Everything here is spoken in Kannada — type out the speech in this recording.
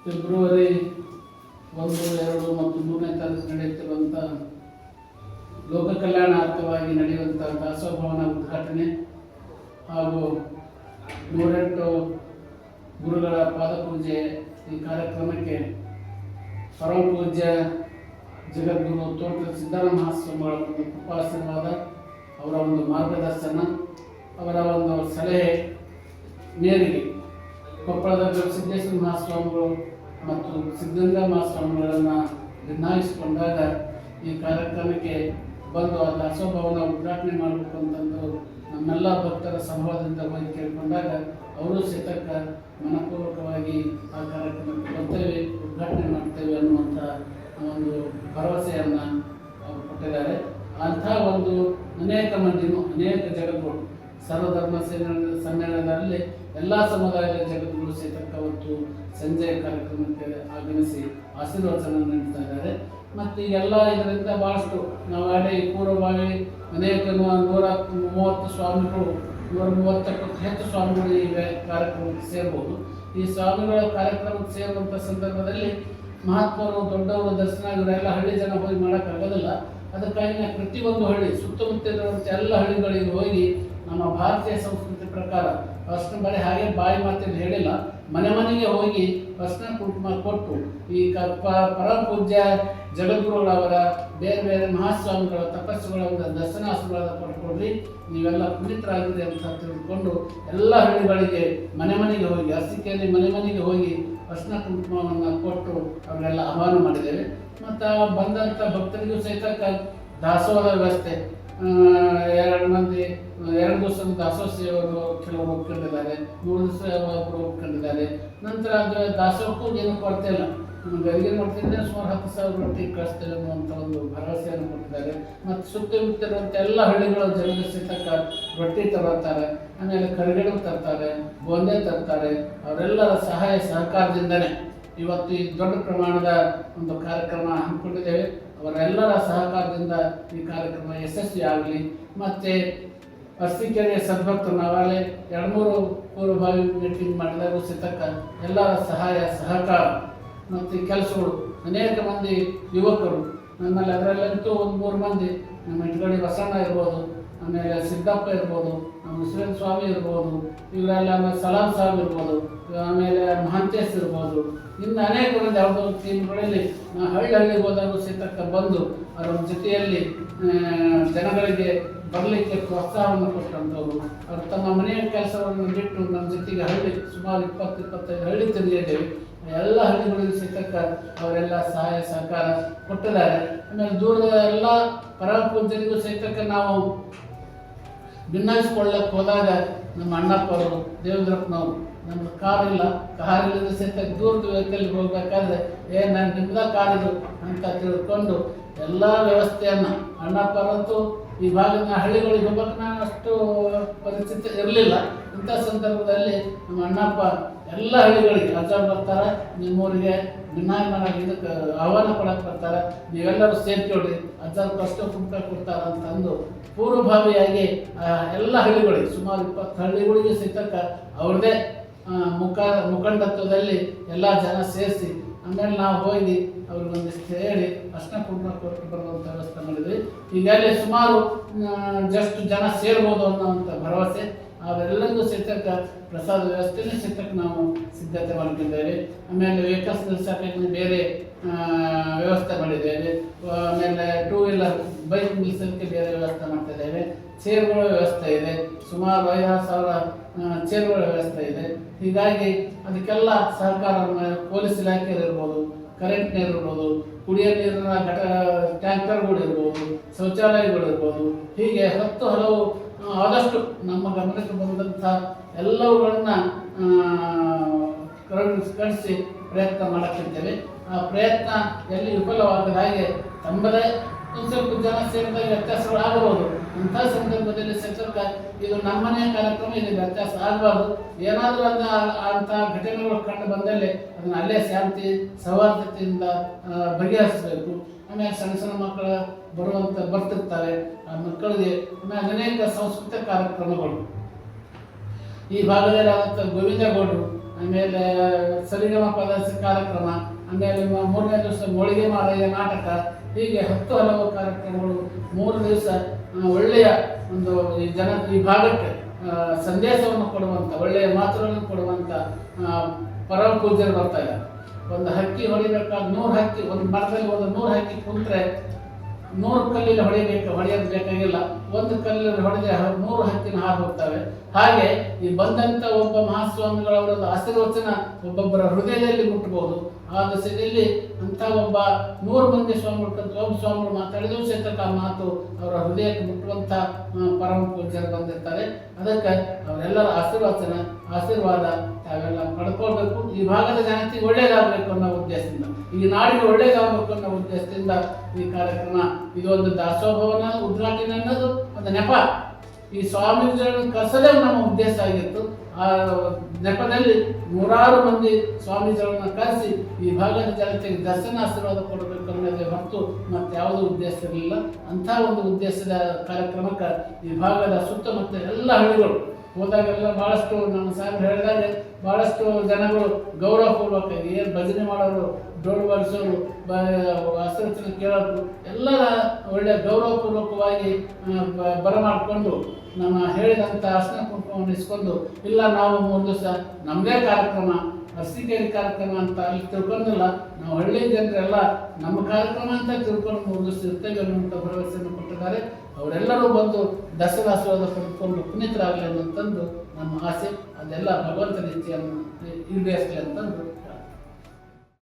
ಫೆಬ್ರವರಿ 1, 2 ಮತ್ತು 3ನೇ ತಾರೀಕು ನಡೆಯುತ್ತಿರುವಂಥ ಲೋಕ ಕಲ್ಯಾಣಾರ್ಥವಾಗಿ ನಡೆಯುವಂಥ ದಾಸೋಭವನ ಉದ್ಘಾಟನೆ ಹಾಗೂ 108 ಗುರುಗಳ ಪಾದಪೂಜೆ ಈ ಕಾರ್ಯಕ್ರಮಕ್ಕೆ ಪರಮ ಪೂಜ್ಯ ಜಗದ್ಗುರು ತೋಟ ಸಿದ್ದರಾಮ ಮಹಾಸ್ವಾಮಿಗಳ ಒಂದು ಕೃಪಾಶೀರ್ವಾದ, ಅವರ ಒಂದು ಮಾರ್ಗದರ್ಶನ, ಅವರ ಒಂದು ಸಲಹೆ ಮೇರೆಗೆ ಕೊಪ್ಪಳದ ಸಿದ್ದೇಶ್ವರ ಮಹಾಸ್ವಾಮಿಗಳು ಮತ್ತು ಸಿದ್ಧಗಂಗಾ ಮಹಾಸ್ವಾಮಿಗಳನ್ನು ಭಿನ್ನಾಯಿಸಿಕೊಂಡಾಗ ಈ ಕಾರ್ಯಕ್ರಮಕ್ಕೆ ಬಂದು ಆ ದಾಸೋಭವನ ಉದ್ಘಾಟನೆ ಮಾಡಬೇಕು ಅಂತಂದು ನಮ್ಮೆಲ್ಲ ಭಕ್ತರ ಸಮೂಹದಿಂದ ಹೋಗಿ ಕೇಳಿಕೊಂಡಾಗ ಅವರು ಸಹಿತಕ್ಕ ಮನಪೂರ್ವಕವಾಗಿ ಆ ಕಾರ್ಯಕ್ರಮಕ್ಕೆ ಬರ್ತೇವೆ, ಉದ್ಘಾಟನೆ ಮಾಡ್ತೇವೆ ಅನ್ನುವಂಥ ಒಂದು ಭರವಸೆಯನ್ನು ಅವರು ಕೊಟ್ಟಿದ್ದಾರೆ. ಅಂಥ ಒಂದು ಅನೇಕ ಮಂದಿನೂ ಅನೇಕ ಜಗದ್ಗುರು ಸರ್ವಧರ್ಮ ಸಮ್ಮೇಳನದಲ್ಲಿ ಎಲ್ಲ ಸಮುದಾಯದ ಜಗದ್ಗುರು ಸಹಿತಕ್ಕ ಅವತ್ತು ಸಂಜೆ ಕಾರ್ಯಕ್ರಮಕ್ಕೆ ಆಗಮಿಸಿ ಆಶೀರ್ವಚನ ನೀಡ್ತಾ ಇದ್ದಾರೆ. ಮತ್ತು ಎಲ್ಲ ಇದರಿಂದ ಭಾಳಷ್ಟು ನಾವು ಆಡೇ ಪೂರ್ವಭಾವಿ ಅನೇಕ 130 ಸ್ವಾಮಿಗಳು 130ಕ್ಕೂ ಹೆಚ್ಚು ಸ್ವಾಮಿಗಳು ಈ ಕಾರ್ಯಕ್ರಮಕ್ಕೆ ಸೇರ್ಬೋದು. ಈ ಸ್ವಾಮಿಗಳ ಕಾರ್ಯಕ್ರಮಕ್ಕೆ ಸೇರುವಂಥ ಸಂದರ್ಭದಲ್ಲಿ ಮಹಾತ್ಮರು ದೊಡ್ಡವರು ದರ್ಶನ ಇವರೆಲ್ಲ ಹಳ್ಳಿ ಜನ ಹೋಗಿ ಮಾಡೋಕ್ಕಾಗೋದಿಲ್ಲ. ಅದಕ್ಕಾಗಿ ಪ್ರತಿಯೊಂದು ಹಳ್ಳಿ ಸುತ್ತಮುತ್ತಲಿರುವಂಥ ಎಲ್ಲ ಹಳ್ಳಿಗಳಿಗೆ ಹೋಗಿ ನಮ್ಮ ಭಾರತೀಯ ಸಂಸ್ಕೃತಿ ಪ್ರಕಾರ ಅರ್ಶನ ಬರೀ ಹಾಗೆ ಬಾಯಿ ಮಾತಿದ್ದು ಹೇಳಿಲ್ಲ, ಮನೆ ಮನೆಗೆ ಹೋಗಿ ಅರ್ಶನ ಕುಂಕುಮ ಕೊಟ್ಟು ಈ ಪರಮ ಪೂಜ್ಯ ಜಗದ್ಗುರುಗಳವರ ಬೇರೆ ಬೇರೆ ಮಹಾಸ್ವಾಮಿಗಳ ತಪಸ್ಸುಗಳ ದರ್ಶನ ಆಶೀರ್ವಾದ ಪಡ್ಕೊಡ್ರಿ, ನೀವೆಲ್ಲ ಪುನೀತರಾಗಿರಿ ಅಂತ ತಿಳಿದುಕೊಂಡು ಎಲ್ಲ ಹಳ್ಳಿಗಳಿಗೆ ಮನೆ ಮನೆಗೆ ಹೋಗಿ ಅರಸಿಕೆಯಲ್ಲಿ ಮನೆ ಮನೆಗೆ ಹೋಗಿ ಅರ್ಶನ ಕುಂಕುಮವನ್ನು ಕೊಟ್ಟು ಅವರೆಲ್ಲ ಆಹ್ವಾನ ಮಾಡಿದ್ದೇವೆ. ಮತ್ತು ಬಂದಂಥ ಭಕ್ತರಿಗೂ ಸಹಿತ ದಾಸೋಹದ ವ್ಯವಸ್ಥೆ 2 ದಿವಸದ ದಾಸೋಹ ಸೇವೆಗಳು ಕೆಲವರು ಒಪ್ಕೊಂಡಿದ್ದಾರೆ, 3 ದಿವಸ ಒಬ್ಬರು ಒಪ್ಕೊಂಡಿದ್ದಾರೆ. ನಂತರ ಅದರ ದಾಸೋಹಕ್ಕೂ ಏನು ಕೊರತೆ ಇಲ್ಲ, ಗರಿಗೆ ನೋಡ್ತಿದ್ದರೆ ಸುಮಾರು 10,000 ರೊಟ್ಟಿ ಕಳಿಸ್ತೇವೆ ಅನ್ನುವಂಥ ಒಂದು ಭರವಸೆಯನ್ನು ಕೊಟ್ಟಿದ್ದಾರೆ. ಮತ್ತು ಸುತ್ತಮುತ್ತಿರುವಂಥ ಎಲ್ಲ ಹಳ್ಳಿಗಳ ಜನರಿಗೆ ಸಹಿತ ರೊಟ್ಟಿ ತರ್ತಾರೆ, ಆಮೇಲೆ ಕರಿಗಡು ತರ್ತಾರೆ, ಗೋಂದೆ ತರ್ತಾರೆ. ಅವರೆಲ್ಲರ ಸಹಾಯ ಸಹಕಾರದಿಂದನೇ ಇವತ್ತು ಈ ದೊಡ್ಡ ಪ್ರಮಾಣದ ಒಂದು ಕಾರ್ಯಕ್ರಮ ಹಮ್ಮಿಕೊಂಡಿದ್ದೇವೆ. ಅವರೆಲ್ಲರ ಸಹಕಾರದಿಂದ ಈ ಕಾರ್ಯಕ್ರಮ ಯಶಸ್ವಿ ಆಗಲಿ. ಮತ್ತು ಅರಸೀಕೆರೆಯ ಸದ್ಭಕ್ತರು ನಾವಾಗಲೇ 2-3 ಪೂರ್ವಭಾವಿ ಮೀಟಿಂಗ್ ಮಾಡಿದಾಗ ಸಹಿತಕ್ಕ ಎಲ್ಲರ ಸಹಾಯ ಸಹಕಾರ ಮತ್ತು ಕೆಲಸಗಳು ಅನೇಕ ಮಂದಿ ಯುವಕರು ನಮ್ಮಲ್ಲಿ ಅದರಲ್ಲಂತೂ 1-3 ಮಂದಿ ನಮ್ಮ ಇಟ್ಗಡಿ ಬಸಣ್ಣ ಇರ್ಬೋದು, ಆಮೇಲೆ ಸಿದ್ದಪ್ಪ ಇರ್ಬೋದು, ನಮ್ಮ ಮುಸ್ಲಿಂ ಸ್ವಾಮಿ ಇರ್ಬೋದು, ಇವರೆಲ್ಲ ಆಮೇಲೆ ಸಲಾಂ ಸಾಹೇಬ್ ಇರ್ಬೋದು, ಆಮೇಲೆ ಮಹಾಂತೇಶ್ ಇರ್ಬೋದು, ಇನ್ನು ಅನೇಕ ಮಂದಿ ಯಾವುದೋ ಟೀಮ್ಗಳಲ್ಲಿ ಹಳ್ಳಿಗೆ ಹೋದಾಗ ಸಹಿತಕ್ಕ ಬಂದು ಅವರ ಜೊತೆಯಲ್ಲಿ ಜನಗಳಿಗೆ ಬರಲಿಕ್ಕೆ ಪ್ರೋತ್ಸಾಹವನ್ನು ಕೊಟ್ಟಂಥವ್ರು. ಅವರು ತಮ್ಮ ಮನೆಯ ಕೆಲಸವನ್ನು ಬಿಟ್ಟು ನಮ್ಮ ಜೊತೆಗೆ ಹಳ್ಳಿ ಸುಮಾರು 20-25 ಹಳ್ಳಿ ತಿರುಗಿದ್ದೇವೆ. ಎಲ್ಲ ಹಳ್ಳಿಗಳಿಗೂ ಸಹಿತಕ್ಕ ಅವರೆಲ್ಲ ಸಹಾಯ ಸಹಕಾರ ಕೊಟ್ಟಿದ್ದಾರೆ. ಆಮೇಲೆ ದೂರದ ಎಲ್ಲ ಪರಮ ಪೂಜ್ಯರಿಗೂ ಸಹಿತಕ್ಕ ನಾವು ಭಿನ್ನಾಯಿಸ್ಕೊಳ್ಳಕ್ಕೆ ಹೋದಾಗ ನಮ್ಮ ಅಣ್ಣಪ್ಪವರು ದೇವೇಂದ್ರಪ್ಪನವರು ನಮ್ಗೆ ಕಾರಿಲ್ಲದ ಸಹಿತ ದೂರದ ವೆಹಿಕಲ್ಗೆ ಹೋಗ್ಬೇಕಾದ್ರೆ ನಾನು ನಿಮ್ದ ಕಾರಿದು ಅಂತ ತಿಳ್ಕೊಂಡು ಎಲ್ಲ ವ್ಯವಸ್ಥೆಯನ್ನು ಅಣ್ಣಪ್ಪರಂತೂ ಈ ಭಾಗದ ಹಳ್ಳಿಗಳಿಗೆ ಹೋಗ್ಬೇಕು ನಾನು ಅಷ್ಟು ಪರಿಸ್ಥಿತಿ ಇರಲಿಲ್ಲ. ಇಂಥ ಸಂದರ್ಭದಲ್ಲಿ ನಮ್ಮ ಅಣ್ಣಪ್ಪ ಎಲ್ಲ ಹಳ್ಳಿಗಳಿಗೆ ಅಜ್ಜಾರು ಬರ್ತಾರೆ, ನಿಮ್ಮೂರಿಗೆ ಭಿನ್ನಾಯಮಾನಾಗಿ ಇದಕ್ಕೆ ಆಹ್ವಾನ ಕೊಡಕ್ಕೆ ಬರ್ತಾರೆ, ನೀವೆಲ್ಲರೂ ಸೇರ್ಕೊಳ್ರಿ, ಅಜ್ಜಾರು ಕಷ್ಟ ಕುಂಟ ಕೊಡ್ತಾರೆ ಅಂತಂದು ಪೂರ್ವಭಾವಿಯಾಗಿ ಎಲ್ಲ ಹಳ್ಳಿಗಳಿಗೆ ಸುಮಾರು 20 ಹಳ್ಳಿಗಳಿಗೆ ಸಹಿತಕ್ಕ ಅವ್ರದ್ದೇ ಮುಖಂಡತ್ವದಲ್ಲಿ ಎಲ್ಲ ಜನ ಸೇರಿಸಿ ಆಮೇಲೆ ನಾವು ಹೋಗಿ ಅವ್ರಿಗೊಂದಿಷ್ಟು ಹೇಳಿ ಅರ್ಶನ ಕುಂಕುಮ ಕೊಟ್ಟು ಬರುವಂಥ ವ್ಯವಸ್ಥೆ ಮಾಡಿದ್ವಿ. ಈಗಾಗಲೇ ಸುಮಾರು ಜಸ್ಟ್ ಜನ ಸೇರ್ಬೋದು ಅನ್ನೋವಂಥ ಭರವಸೆ. ಅವೆಲ್ಲರಿಗೂ ಸಹಿತಕ್ಕ ಪ್ರಸಾದ ವ್ಯವಸ್ಥೆನೇ ಸಹಿತಕ್ಕೆ ನಾವು ಸಿದ್ಧತೆ ಮಾಡ್ತಿದ್ದೇವೆ. ಆಮೇಲೆ ವೆಹಿಕಲ್ಸ್ ನಿಲ್ಸೋಕ್ಕೆ ಬೇರೆ ವ್ಯವಸ್ಥೆ ಮಾಡಿದ್ದೇವೆ. ಆಮೇಲೆ 2 ವೀಲರ್ ಬೈಕ್ ನಿಲ್ಸೋಕ್ಕೆ ಬೇರೆ ವ್ಯವಸ್ಥೆ ಮಾಡ್ತಿದ್ದೇವೆ. ಚೇರ್ಗಳ ವ್ಯವಸ್ಥೆ ಇದೆ, ಸುಮಾರು 5,000 ಚೇರ್ಗಳ ವ್ಯವಸ್ಥೆ ಇದೆ. ಹೀಗಾಗಿ ಅದಕ್ಕೆಲ್ಲ ಸಹಕಾರ ಪೊಲೀಸ್ ಇಲಾಖೆ ಇರ್ಬೋದು, ಕರೆಂಟ್ ನೀರು ಇರ್ಬೋದು, ಕುಡಿಯೋ ನೀರಿನ ಟ್ಯಾಂಕರ್ಗಳು ಇರ್ಬೋದು, ಶೌಚಾಲಯಗಳು ಇರ್ಬೋದು, ಹೀಗೆ 10 ಹಲವು ಆದಷ್ಟು ನಮ್ಮ ಗಮನಕ್ಕೆ ಬಂದಂಥ ಎಲ್ಲವುಗಳನ್ನ ಕಳಿಸಿ ಪ್ರಯತ್ನ ಮಾಡಕ್ಕಿದ್ದೇವೆ. ಆ ಪ್ರಯತ್ನ ಎಲ್ಲಿ ವಿಫಲವಾಗದ ಹಾಗೆ ತಮ್ಮದೇ ಸ್ವಲ್ಪ ಜನ ಸೇರಿದಾಗ ವ್ಯತ್ಯಾಸಗಳು ಆಗಬಹುದು. ಅಂಥ ಸಂದರ್ಭದಲ್ಲಿ ಸಚಿವ ಇದು ನಮ್ಮನೆಯ ಕಾರ್ಯಕ್ರಮ, ಇದು ವ್ಯತ್ಯಾಸ ಆಗಬಾರ್ದು. ಏನಾದರೂ ಅಂಥ ಘಟನೆಗಳು ಕಂಡು ಬಂದಲ್ಲಿ ಅದನ್ನು ಅಲ್ಲೇ ಶಾಂತಿ ಸೌಹಾರ್ದತೆಯಿಂದ ಬಗೆಹರಿಸಬೇಕು. ಆಮೇಲೆ ಸಣ್ಣ ಮಕ್ಕಳು ಬರ್ತಿರ್ತಾರೆ, ಆ ಮಕ್ಕಳಿಗೆ ಆಮೇಲೆ ಅನೇಕ ಸಾಂಸ್ಕೃತಿಕ ಕಾರ್ಯಕ್ರಮಗಳು ಈ ಭಾಗದಲ್ಲಿ ಆದಂಥ ಗೋವಿಂದಗೌಡರು ಆಮೇಲೆ ಸರಿಗಮ ಪದರ್ಶ ಕಾರ್ಯಕ್ರಮ, ಆಮೇಲೆ 3ನೇ ದಿವಸ ಮೊಳಿಗೆ ಮಾರಯ್ಯ ನಾಟಕ, ಹೀಗೆ 10 ಹಲವು ಕಾರ್ಯಕ್ರಮಗಳು 3 ದಿವಸ ಒಳ್ಳೆಯ ಒಂದು ಈ ಭಾಗಕ್ಕೆ ಸಂದೇಶವನ್ನು ಕೊಡುವಂಥ, ಒಳ್ಳೆಯ ಮಾತುಗಳನ್ನು ಕೊಡುವಂಥ ಪರಮ ಪೂಜ್ಯರು ಬರ್ತಾ ಇದ್ದಾರೆ. ಒಂದು ಹಕ್ಕಿ ಹೊಡಿಬೇಕಾದ 100 ಹಕ್ಕಿ, ಒಂದು ಮರದಲ್ಲಿ ಒಂದು 100 ಹಕ್ಕಿ ಕುಂತ್ರೆ 100 ಕಲ್ಲಿಲ್ಲಿ ಹೊಡೆಯೋದು ಬೇಕಾಗಿಲ್ಲ, ಒಂದು ಕಲ್ಲಲ್ಲಿ ಹೊಡೆದ್ರೆ 100 ಹಕ್ಕಿನ ಹಾರು ಹೋಗ್ತವೆ. ಹಾಗೆ ಈ ಬಂದಂಥ ಒಬ್ಬ ಮಹಾಸ್ವಾಮಿಗಳವರ ಆಶೀರ್ವಚನ ಒಬ್ಬೊಬ್ಬರ ಹೃದಯದಲ್ಲಿ ಮುಟ್ಟಬಹುದು. ಆ ದಶೆಯಲ್ಲಿ ಅಂಥ ಒಬ್ಬ 100 ಮಂದಿ ಸ್ವಾಮಿಗಳು ಒಬ್ಬ ಸ್ವಾಮಿಗಳು ಮಾತಾಡಿದ್ರು ಸಹಿತ ಆ ಮಾತು ಅವರ ಹೃದಯಕ್ಕೆ ಮುಟ್ಟುವಂಥ ಪರಮ ಪೂಜ್ಯರು ಬಂದಿರ್ತಾರೆ. ಅದಕ್ಕೆ ಅವರೆಲ್ಲರ ಆಶೀರ್ವಾದ ತಾವೆಲ್ಲ ಪಡ್ಕೊಳ್ಬೇಕು. ಈ ಭಾಗದ ಜನತೆಗೆ ಒಳ್ಳೇದಾಗಬೇಕು ಅನ್ನೋ ಉದ್ದೇಶದಿಂದ, ಈ ನಾಡಿಗೆ ಒಳ್ಳೇದಾಗಬೇಕು ಅನ್ನೋ ಉದ್ದೇಶದಿಂದ ಈ ಕಾರ್ಯಕ್ರಮ, ಇದು ಒಂದು ದಾಸೋಭವನ ಉದ್ಘಾಟನೆ ಅನ್ನೋದು ಒಂದು ನೆಪ. ಈ ಸ್ವಾಮೀಜಿಗಳನ್ನು ಕರೆಸಲೇ ನಮ್ಮ ಉದ್ದೇಶ ಆಗಿತ್ತು. ಆ ನೆಪದಲ್ಲಿ 100 ಮಂದಿ ಸ್ವಾಮೀಜಿಗಳನ್ನು ಕರೆಸಿ ಈ ಭಾಗದ ಜನತೆಗೆ ದರ್ಶನ ಆಶೀರ್ವಾದ ಕೊಡಬೇಕು ಅನ್ನೋದೇ ಹೊರತು ಮತ್ತೆ ಯಾವುದೂ ಉದ್ದೇಶ ಇರಲಿಲ್ಲ. ಅಂಥ ಒಂದು ಉದ್ದೇಶದ ಕಾರ್ಯಕ್ರಮಕ್ಕೆ ಈ ಭಾಗದ ಸುತ್ತಮುತ್ತ ಎಲ್ಲ ಹಳ್ಳಿಗಳು ಹೋದಾಗೆಲ್ಲ ಭಾಳಷ್ಟು ನಮ್ಮ ಸಾಹೇಬ್ ಹೇಳಿದಾಗ ಭಾಳಷ್ಟು ಜನಗಳು ಗೌರವಪೂರ್ವಕವಾಗಿ ಏನು ಭಜನೆ ಮಾಡೋರು, ಡೋಲು ಬಾರಿಸೋರು, ಆಶೀರ್ವಚನ ಕೇಳೋರು ಎಲ್ಲರ ಒಳ್ಳೆಯ ಗೌರವಪೂರ್ವಕವಾಗಿ ಬರಮಾಡಿಕೊಂಡು ನಮ್ಮ ಹೇಳಿದಂಥ ಅರ್ಶನ ಕುಂಕುಮವನ್ನು ಇಸ್ಕೊಂಡು, ಇಲ್ಲ ನಾವು 3 ದಿವಸ ನಮ್ಮದೇ ಕಾರ್ಯಕ್ರಮ, ಅರಸಿಕೇರಿ ಕಾರ್ಯಕ್ರಮ ಅಂತ ಅಲ್ಲಿ ತಿಳ್ಕೊಂಡಿಲ್ಲ, ನಾವು ಹಳ್ಳಿ ಜನರೆಲ್ಲ ನಮ್ಮ ಕಾರ್ಯಕ್ರಮ ಅಂತ ತಿಳ್ಕೊಂಡು 3 ದಿವಸ ಇರ್ತೇವೆ ಅನ್ನುವಂಥ ಭರವಸೆಯನ್ನು ಕೊಟ್ಟಿದ್ದಾರೆ. ಅವರೆಲ್ಲರೂ ಬಂದು ದಸರಾ ಆಶೀರ್ವಾದ ಪಡೆದುಕೊಂಡು ಪುನೀತರಾಗಲಿ ಅನ್ನೋಂಥದ್ದು ನಮ್ಮ ಆಸೆ. ಅದೆಲ್ಲ ಭಗವಂತನ ಇಚ್ಛೆಯನ್ನು ಈಡೇರಿಸಲಿ ಅಂತಂದು